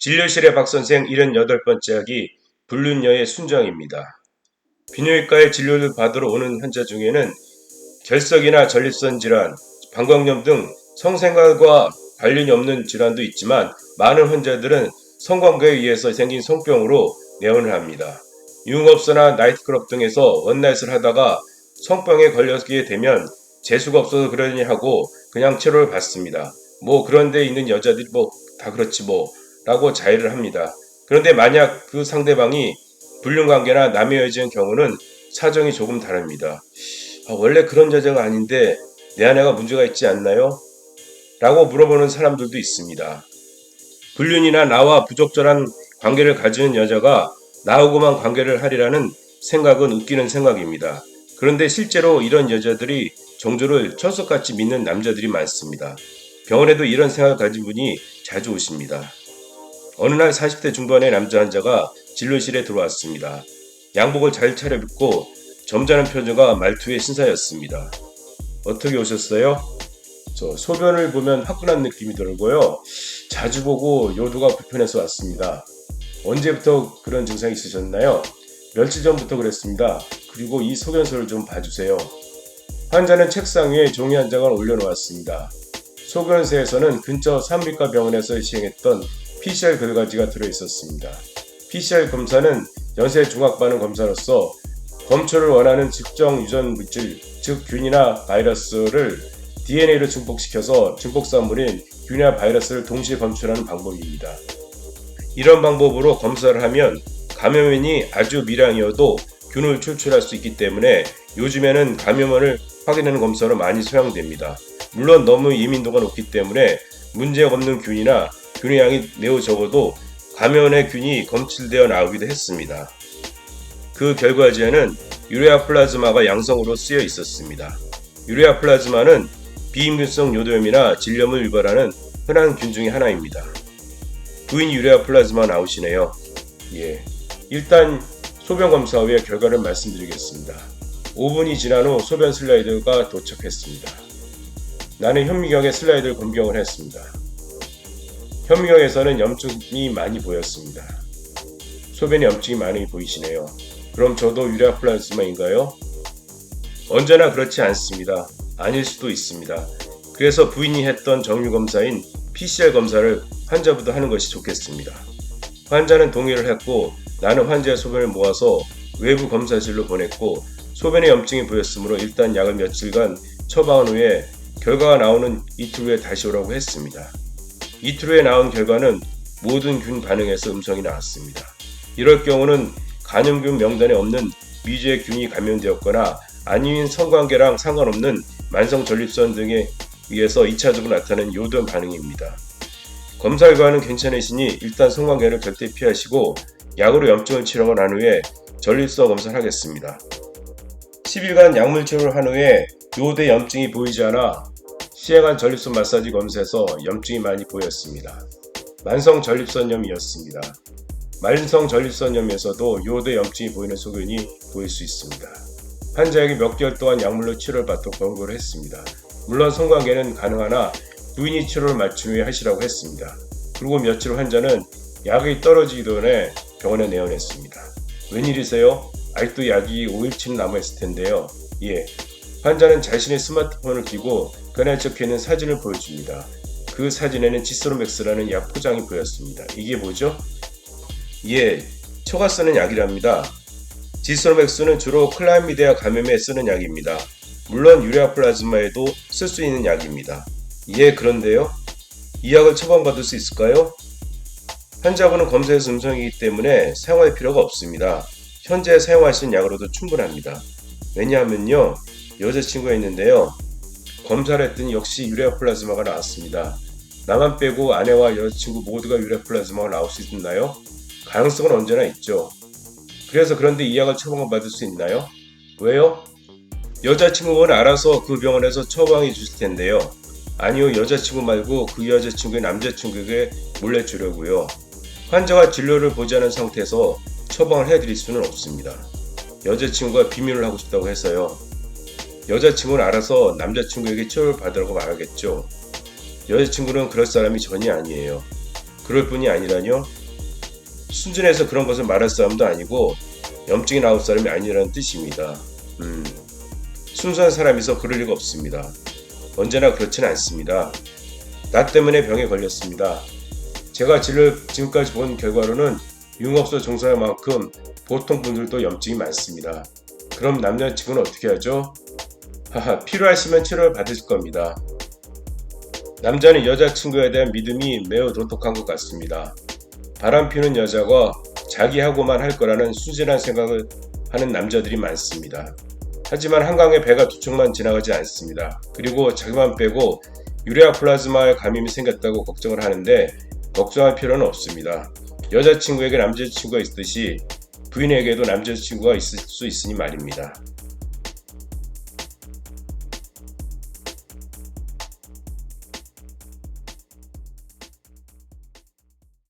진료실의 박선생 78번째 학이 불륜녀의 순정입니다. 비뇨기과에 진료를 받으러 오는 환자 중에는 결석이나 전립선 질환, 방광염 등 성생활과 관련이 없는 질환도 있지만 많은 환자들은 성관계에 의해서 생긴 성병으로 내원을 합니다. 유흥업소나 나이트클럽 등에서 원나잇을 하다가 성병에 걸리게 되면 재수가 없어서 그러니 하고 그냥 치료를 받습니다. 그런 데 있는 여자들이 다 그렇지 라고 자해를 합니다. 그런데 만약 그 상대방이 불륜관계나 남의 여자인 경우는 사정이 조금 다릅니다. 원래 그런 여자가 아닌데 내 아내가 문제가 있지 않나요? 라고 물어보는 사람들도 있습니다. 불륜이나 나와 부적절한 관계를 가지는 여자가 나하고만 관계를 하리라는 생각은 웃기는 생각입니다. 그런데 실제로 이런 여자들이 종조를 철석같이 믿는 남자들이 많습니다. 병원에도 이런 생각을 가진 분이 자주 오십니다. 어느 날 40대 중반의 남자 환자가 진료실에 들어왔습니다. 양복을 잘 차려입고 점잖은 표정과 말투의 신사였습니다. 어떻게 오셨어요? 저 소변을 보면 화끈한 느낌이 들고요. 자주 보고 요도가 불편해서 왔습니다. 언제부터 그런 증상이 있으셨나요? 며칠 전부터 그랬습니다. 그리고 이 소견서를 좀 봐주세요. 환자는 책상 위에 종이 한 장을 올려놓았습니다. 소견서에서는 근처 산부인과 병원에서 시행했던 PCR 결과지가 들어있었습니다. PCR 검사는 연쇄 중합 반응 검사로서 검출을 원하는 특정 유전 물질, 즉 균이나 바이러스를 DNA로 증폭시켜서 증폭산물인 균이나 바이러스를 동시에 검출하는 방법입니다. 이런 방법으로 검사를 하면 감염원이 아주 미량이어도 균을 추출할 수 있기 때문에 요즘에는 감염원을 확인하는 검사로 많이 사용됩니다. 물론 너무 예민도가 높기 때문에 문제가 없는 균이나 균의 양이 매우 적어도 감염원의 균이 검출되어 나오기도 했습니다. 그 결과지에는 유레아 플라즈마가 양성으로 쓰여 있었습니다. 유레아 플라즈마는 비임균성 요도염이나 질염을 유발하는 흔한 균 중의 하나입니다. 부인 유레아 플라즈마 나오시네요. 일단 소변 검사 후에 결과를 말씀드리겠습니다. 5분이 지난 후 소변 슬라이드가 도착했습니다. 나는 현미경에 슬라이드를 검경을 했습니다. 현미경에서는 염증이 많이 보였습니다. 소변에 염증이 많이 보이시네요. 그럼 저도 유레아 플라즈마인가요? 언제나 그렇지 않습니다. 아닐 수도 있습니다. 그래서 부인이 했던 정밀검사인 PCR 검사를 환자부터 하는 것이 좋겠습니다. 환자는 동의를 했고 나는 환자의 소변을 모아서 외부 검사실로 보냈고 소변에 염증이 보였으므로 일단 약을 며칠간 처방한 후에 결과가 나오는 이틀 후에 다시 오라고 했습니다. 이틀 후에 나온 결과는 모든 균 반응에서 음성이 나왔습니다. 이럴 경우는 감염균 명단에 없는 미주의 균이 감염되었거나 아니면 성관계랑 상관없는 만성 전립선 등에 의해서 2차적으로 나타나는 요도염 반응입니다. 검사 결과는 괜찮으시니 일단 성관계를 절대 피하시고 약으로 염증을 치료하고 난 후에 전립선 검사를 하겠습니다. 10일간 약물 치료를 한 후에 요도에 염증이 보이지 않아 시행한 전립선 마사지 검사에서 염증이 많이 보였습니다. 만성 전립선염이었습니다. 만성 전립선염에서도 요도에 염증이 보이는 소견이 보일 수 있습니다. 환자에게 몇 개월 동안 약물로 치료를 받도록 권고를 했습니다. 물론 성관계는 가능하나 부인이 치료를 마친 후에 하시라고 했습니다. 그리고 며칠 후 환자는 약이 떨어지기 전에 병원에 내원했습니다. 웬일이세요? 아직도 약이 5일치는 남아있을 텐데요. 환자는 자신의 스마트폰을 켜고 그날 적혀있는 사진을 보여줍니다. 그 사진에는 지스로맥스라는 약 포장이 보였습니다. 이게 뭐죠? 초가 쓰는 약이랍니다. 지스로맥스는 주로 클라미디아 감염에 쓰는 약입니다. 물론 유레아 플라즈마에도 쓸 수 있는 약입니다. 그런데요? 이 약을 처방받을 수 있을까요? 환자분은 검사에서 음성이기 때문에 사용할 필요가 없습니다. 현재 사용하시는 약으로도 충분합니다. 왜냐하면요, 여자친구가 있는데요. 검사를 했더니 역시 유레아 플라즈마가 나왔습니다. 나만 빼고 아내와 여자친구 모두가 유레아 플라즈마가 나올 수 있나요? 가능성은 언제나 있죠. 그런데 이 약을 처방받을 수 있나요? 왜요? 여자친구는 알아서 그 병원에서 처방해 주실 텐데요. 아니요, 여자친구 말고 그 여자친구의 남자친구에게 몰래 주려고요. 환자가 진료를 보지 않은 상태에서 처방을 해드릴 수는 없습니다. 여자친구가 비밀을 하고 싶다고 해서요. 여자친구는 알아서 남자친구에게 치료를 받으라고 말하겠죠. 여자친구는 그럴 사람이 전혀 아니에요. 그럴 뿐이 아니라뇨. 순진해서 그런 것을 말할 사람도 아니고 염증이 나올 사람이 아니라는 뜻입니다. 순수한 사람이서 그럴 리가 없습니다. 언제나 그렇지는 않습니다. 나 때문에 병에 걸렸습니다. 제가 진료를 지금까지 본 결과로는 유흥업소 종사할 만큼 보통 분들도 염증이 많습니다. 그럼 남자친구는 어떻게 하죠? 하하, 필요하시면 치료를 받으실 겁니다. 남자는 여자친구에 대한 믿음이 매우 돈독한 것 같습니다. 바람피는 여자가 자기하고만 할 거라는 순진한 생각을 하는 남자들이 많습니다. 하지만 한강에 배가 두 척만 지나가지 않습니다. 그리고 자기만 빼고 유레아 플라즈마에 감염이 생겼다고 걱정을 하는데 걱정할 필요는 없습니다. 여자친구에게 남자친구가 있듯이 부인에게도 남자친구가 있을 수 있으니 말입니다.